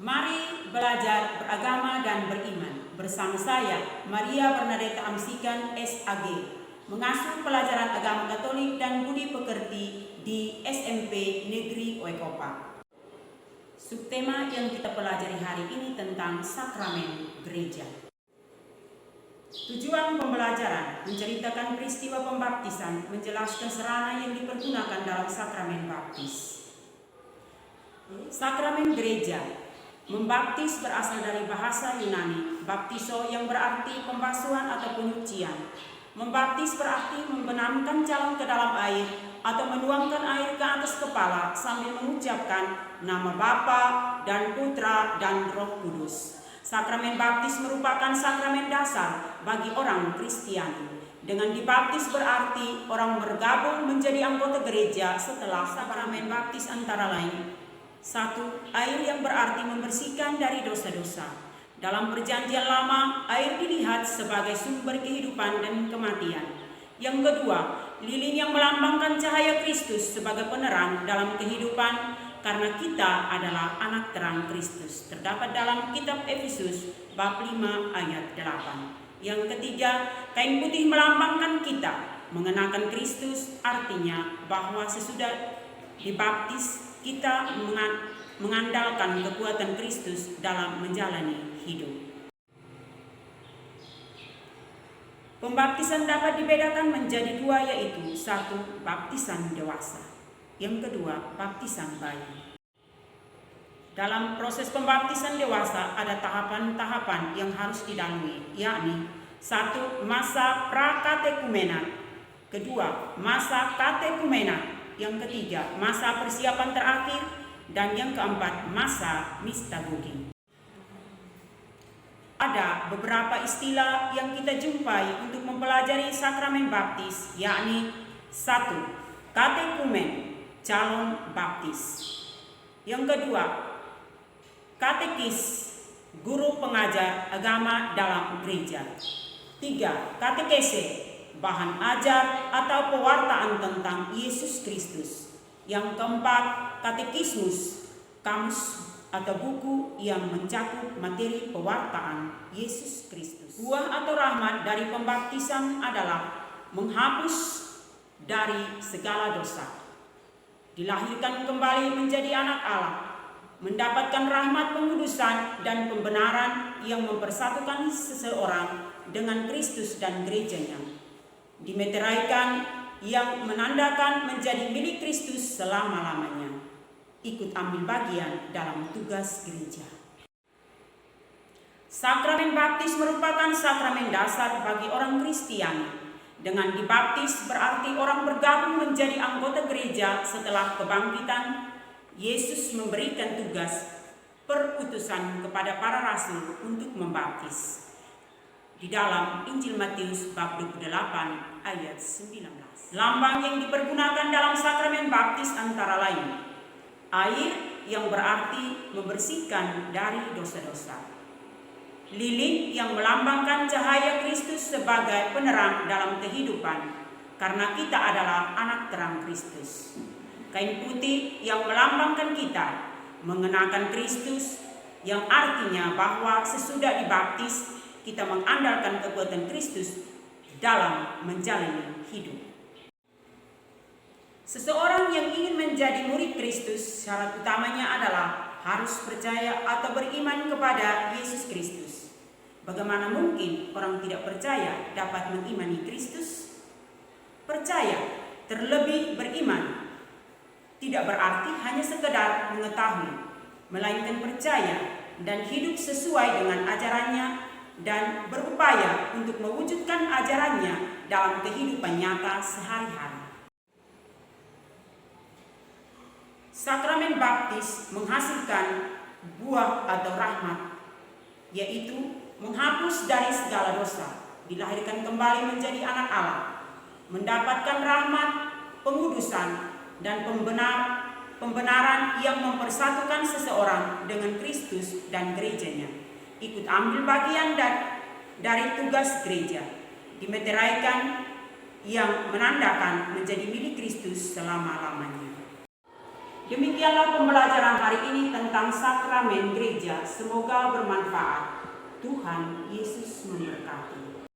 Mari belajar beragama dan beriman. Bersama saya, Maria Bernadetta Amsikan, SAG, mengasuh pelajaran agama Katolik dan budi pekerti di SMP Negeri Oekopa. Subtema yang kita pelajari hari ini tentang sakramen gereja. Tujuan pembelajaran menceritakan peristiwa pembaptisan, menjelaskan sarana yang dipergunakan dalam sakramen baptis. Sakramen gereja. Membaptis berasal dari bahasa Yunani, baptiso yang berarti pembasuhan atau penyucian. Membaptis berarti membenamkan calon ke dalam air atau menuangkan air ke atas kepala sambil mengucapkan nama Bapa dan Putra dan Roh Kudus. Sakramen baptis merupakan sakramen dasar bagi orang Kristiani. Dengan dibaptis berarti orang bergabung menjadi anggota gereja setelah sakramen baptis antara lain: 1. Air yang berarti membersihkan dari dosa-dosa. Dalam perjanjian lama, air dilihat sebagai sumber kehidupan dan kematian. Yang kedua, lilin yang melambangkan cahaya Kristus sebagai penerang dalam kehidupan, karena kita adalah anak terang Kristus. Terdapat dalam kitab Efesus bab 5 ayat 8. Yang ketiga, kain putih melambangkan kita mengenakan Kristus, artinya bahwa sesudah dibaptis kita mengandalkan kekuatan Kristus dalam menjalani hidup. Pembaptisan dapat dibedakan menjadi dua, yaitu 1. Baptisan dewasa, yang kedua baptisan bayi. Dalam proses pembaptisan dewasa ada tahapan-tahapan yang harus dilalui, yakni 1. Masa prakatekumenan, kedua masa katekumenan, yang ketiga masa persiapan terakhir, dan yang keempat masa mistagogi. Ada beberapa istilah yang kita jumpai untuk mempelajari sakramen baptis, yakni 1. Katekumen, calon baptis. Yang kedua, katekis, guru pengajar agama dalam gereja. 3. Katekese, bahan ajar atau pewartaan tentang Yesus Kristus. Yang keempat, katekismus, kamus atau buku yang mencakup materi pewartaan Yesus Kristus. Buah atau rahmat dari pembaptisan adalah menghapus dari segala dosa, dilahirkan kembali menjadi anak Allah, mendapatkan rahmat pengudusan dan pembenaran yang mempersatukan seseorang dengan Kristus dan gerejanya, dimeteraikan yang menandakan menjadi milik Kristus selama-lamanya, ikut ambil bagian dalam tugas gereja. Sakramen baptis merupakan sakramen dasar bagi orang Kristiani. Dengan dibaptis berarti orang bergabung menjadi anggota gereja setelah kebangkitan. Yesus memberikan tugas perutusan kepada para rasul untuk membaptis. Di dalam Injil Matius bab 28 ayat 19. Lambang yang dipergunakan dalam sakramen baptis antara lain air yang berarti membersihkan dari dosa-dosa, lilin yang melambangkan cahaya Kristus sebagai penerang dalam kehidupan, karena kita adalah anak terang Kristus, kain putih yang melambangkan kita mengenakan Kristus, yang artinya bahwa sesudah dibaptis kita mengandalkan kekuatan Kristus dalam menjalani hidup. Seseorang yang ingin menjadi murid Kristus, syarat utamanya adalah harus percaya atau beriman kepada Yesus Kristus. Bagaimana mungkin orang tidak percaya dapat mengimani Kristus? Percaya, terlebih beriman, tidak berarti hanya sekedar mengetahui, melainkan percaya dan hidup sesuai dengan ajarannya dan berupaya untuk mewujudkan ajarannya dalam kehidupan nyata sehari-hari. Sakramen baptis menghasilkan buah atau rahmat, yaitu menghapus dari segala dosa, dilahirkan kembali menjadi anak Allah, mendapatkan rahmat pengudusan dan pembenaran yang mempersatukan seseorang dengan Kristus dan gerejanya, ikut ambil bagian dari tugas gereja, dimeteraikan yang menandakan menjadi milik Kristus selama-lamanya. Demikianlah pembelajaran hari ini tentang sakramen gereja. Semoga bermanfaat. Tuhan Yesus memberkati.